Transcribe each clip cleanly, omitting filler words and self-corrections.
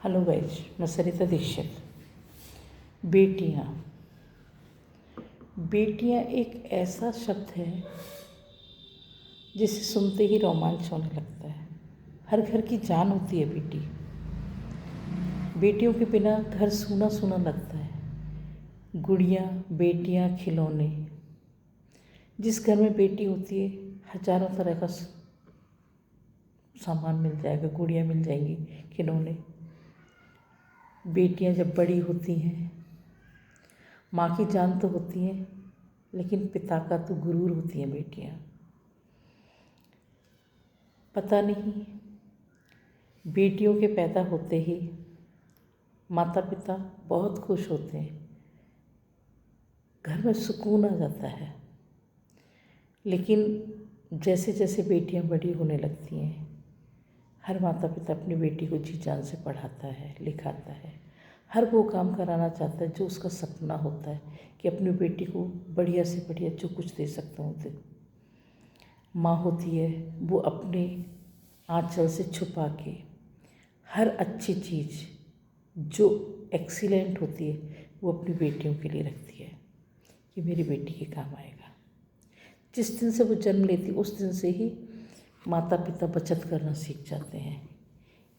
Hello guys, मैं सरिता दीक्षित। बेटियाँ बेटियाँ एक ऐसा शब्द है जिसे सुनते ही रोमांच होने लगता है। हर घर की जान होती है बेटी। बेटियों के बिना घर सूना सूना लगता है। गुड़ियाँ, बेटियाँ, खिलौने। जिस घर में बेटी होती है हजारों तरह का सामान मिल जाएगा, गुड़ियाँ मिल जाएंगी, खिलौने। बेटियाँ जब बड़ी होती हैं, माँ की जान तो होती है लेकिन पिता का तो गुरूर होती हैं बेटियाँ। पता नहीं, बेटियों के पैदा होते ही माता पिता बहुत खुश होते हैं, घर में सुकून आ जाता है। लेकिन जैसे जैसे बेटियाँ बड़ी होने लगती हैं, हर माता पिता अपनी बेटी को जी जान से पढ़ाता है, लिखाता है, हर वो काम कराना चाहता है जो उसका सपना होता है कि अपनी बेटी को बढ़िया से बढ़िया जो कुछ दे सकता हूँ दे। माँ होती है वो अपने आंचल से छुपा के हर अच्छी चीज़ जो एक्सीलेंट होती है वो अपनी बेटियों के लिए रखती है कि मेरी बेटी के काम आएगा। जिस दिन से वो जन्म लेती उस दिन से ही माता पिता बचत करना सीख जाते हैं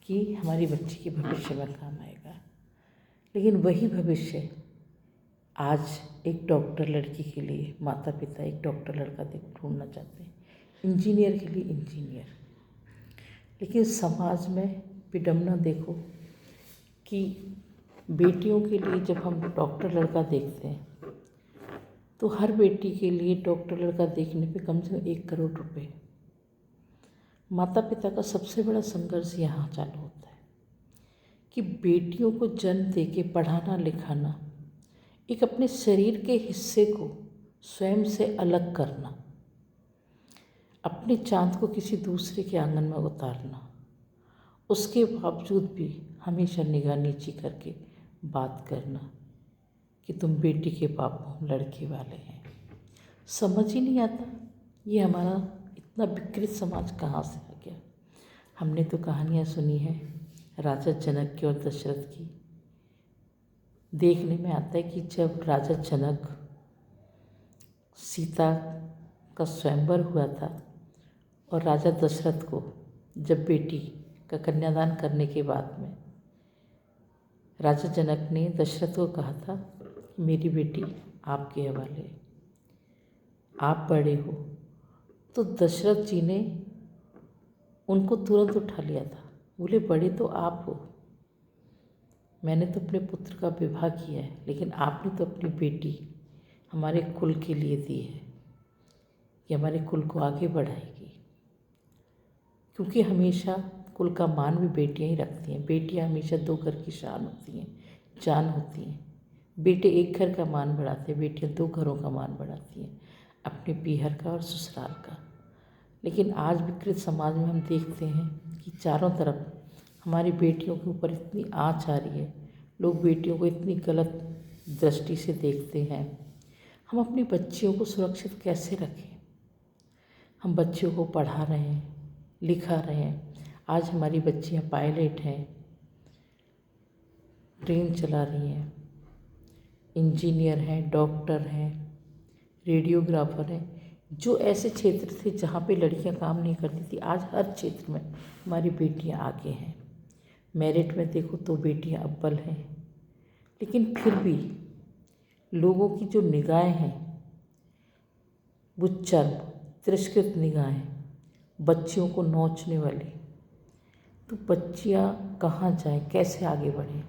कि हमारी बच्ची के भविष्य में काम आएगा। लेकिन वही भविष्य आज एक डॉक्टर लड़की के लिए माता पिता एक डॉक्टर लड़का ढूंढना चाहते हैं, इंजीनियर के लिए इंजीनियर। लेकिन समाज में विडंबना देखो कि बेटियों के लिए जब हम डॉक्टर लड़का देखते हैं तो हर बेटी के लिए डॉक्टर लड़का देखने पे कम से कम 1 करोड़ रुपए। माता पिता का सबसे बड़ा संघर्ष यहाँ चालू होता है कि बेटियों को जन्म दे के पढ़ाना लिखाना, एक अपने शरीर के हिस्से को स्वयं से अलग करना, अपने चाँद को किसी दूसरे के आंगन में उतारना, उसके बावजूद भी हमेशा निगाह नीची करके बात करना कि तुम बेटी के बाप हो, हम लड़के वाले हैं। समझ ही नहीं आता ये हमारा इतना विकृत समाज कहाँ से आ गया। हमने तो कहानियाँ सुनी है राजा जनक की और दशरथ की। देखने में आता है कि जब राजा जनक सीता का स्वयंवर हुआ था और राजा दशरथ को जब बेटी का कन्यादान करने के बाद में राजा जनक ने दशरथ को कहा था मेरी बेटी आपके हवाले, आप बड़े हो। तो दशरथ जी ने उनको तुरंत उठा लिया था, बोले बड़े तो आप हो, मैंने तो अपने पुत्र का विवाह किया है, लेकिन आपने तो अपनी बेटी हमारे कुल के लिए दी है कि हमारे कुल को आगे बढ़ाएगी। क्योंकि हमेशा कुल का मान भी बेटियां ही रखती हैं। बेटियां हमेशा 2 घर की शान होती हैं, जान होती हैं। बेटे एक घर का मान बढ़ाते हैं, बेटियां 2 घरों का मान बढ़ाती हैं, अपने पीहर का और ससुराल का। लेकिन आज विकृत समाज में हम देखते हैं कि चारों तरफ हमारी बेटियों के ऊपर इतनी आँच आ रही है, लोग बेटियों को इतनी गलत दृष्टि से देखते हैं। हम अपनी बच्चियों को सुरक्षित कैसे रखें? हम बच्चियों को पढ़ा रहे हैं, लिखा रहे हैं। आज हमारी बच्चियां पायलट हैं, ट्रेन चला रही हैं, इंजीनियर हैं, डॉक्टर हैं, रेडियोग्राफर हैं। जो ऐसे क्षेत्र थे जहाँ पे लड़कियां काम नहीं करती थी, आज हर क्षेत्र में हमारी बेटियां आगे हैं। मेरिट में देखो तो बेटियां अव्वल हैं। लेकिन फिर भी लोगों की जो निगाहें हैं वो तिरस्कृत निगाहें, बच्चियों को नोचने वाली। तो बच्चियाँ कहाँ जाएं, कैसे आगे बढ़ें?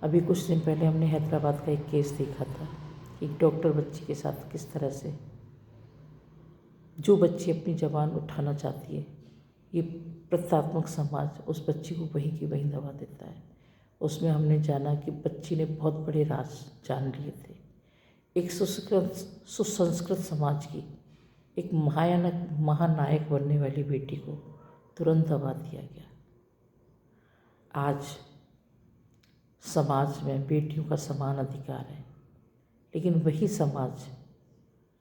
अभी कुछ दिन पहले हमने हैदराबाद का एक केस देखा था, एक डॉक्टर बच्ची के साथ किस तरह से जो बच्ची अपनी ज़बान उठाना चाहती है, ये प्रतात्मक समाज उस बच्ची को वहीं की वहीं दबा देता है। उसमें हमने जाना कि बच्ची ने बहुत बड़े राज जान लिए थे। एक सुसंस्कृत समाज की एक महानायक बनने वाली बेटी को तुरंत दबा दिया गया। आज समाज में बेटियों का समान अधिकार है, लेकिन वही समाज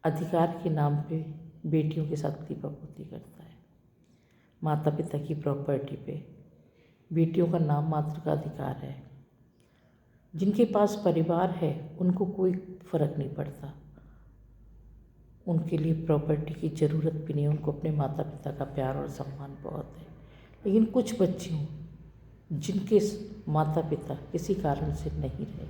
अधिकार के नाम पे बेटियों के साथ दीपापोती करता है। माता पिता की प्रॉपर्टी पे बेटियों का नाम मात्र का अधिकार है। जिनके पास परिवार है उनको कोई फ़र्क नहीं पड़ता, उनके लिए प्रॉपर्टी की ज़रूरत भी नहीं, उनको अपने माता पिता का प्यार और सम्मान बहुत है। लेकिन कुछ बच्चियों जिनके माता पिता किसी कारण से नहीं रहे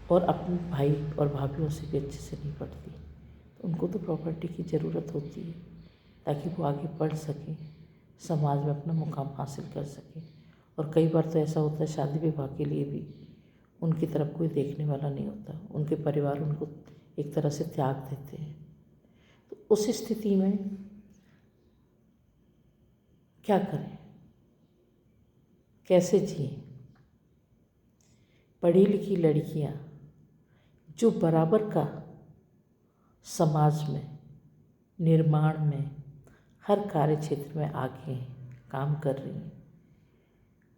और अपने भाई और भाभीयों से भी अच्छे से नहीं पढ़ती, तो उनको तो प्रॉपर्टी की ज़रूरत होती है ताकि वो आगे पढ़ सकें, समाज में अपना मुकाम हासिल कर सकें। और कई बार तो ऐसा होता है शादी विवाह के लिए भी उनकी तरफ कोई देखने वाला नहीं होता, उनके परिवार उनको एक तरह से त्याग देते हैं। तो उस स्थिति में क्या करें, कैसे जिएं? पढ़ी लिखी लड़कियां जो बराबर का समाज में, निर्माण में, हर कार्य क्षेत्र में आगे हैं, काम कर रही हैं,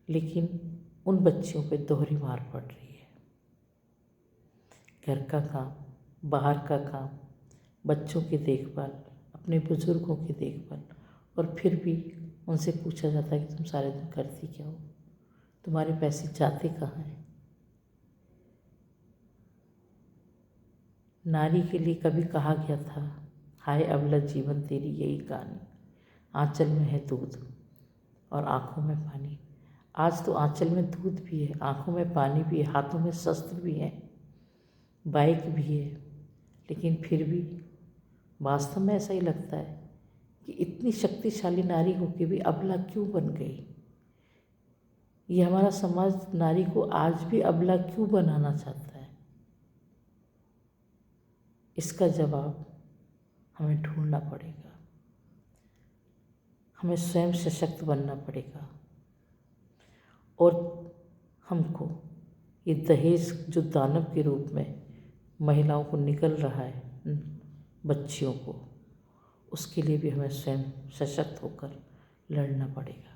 लेकिन उन बच्चियों पे दोहरी मार पड़ रही है। घर का काम, बाहर का काम, बच्चों की देखभाल, अपने बुजुर्गों की देखभाल, और फिर भी उनसे पूछा जाता है कि तुम सारे दिन करती क्या हो, तुम्हारे पैसे जाते कहाँ हैं? नारी के लिए कभी कहा गया था, हाय अबला जीवन तेरी यही कहानी, आंचल में है दूध और आँखों में पानी। आज तो आंचल में दूध भी है, आँखों में पानी भी है, हाथों में शस्त्र भी है, बाइक भी है, लेकिन फिर भी वास्तव में ऐसा ही लगता है कि इतनी शक्तिशाली नारी होकर भी अबला क्यों बन गई। ये हमारा समाज नारी को आज भी अबला क्यों बनाना चाहता है? इसका जवाब हमें ढूंढना पड़ेगा, हमें स्वयं सशक्त बनना पड़ेगा। और हमको ये दहेज जो दानव के रूप में महिलाओं को निकल रहा है, बच्चियों को, उसके लिए भी हमें स्वयं सशक्त होकर लड़ना पड़ेगा।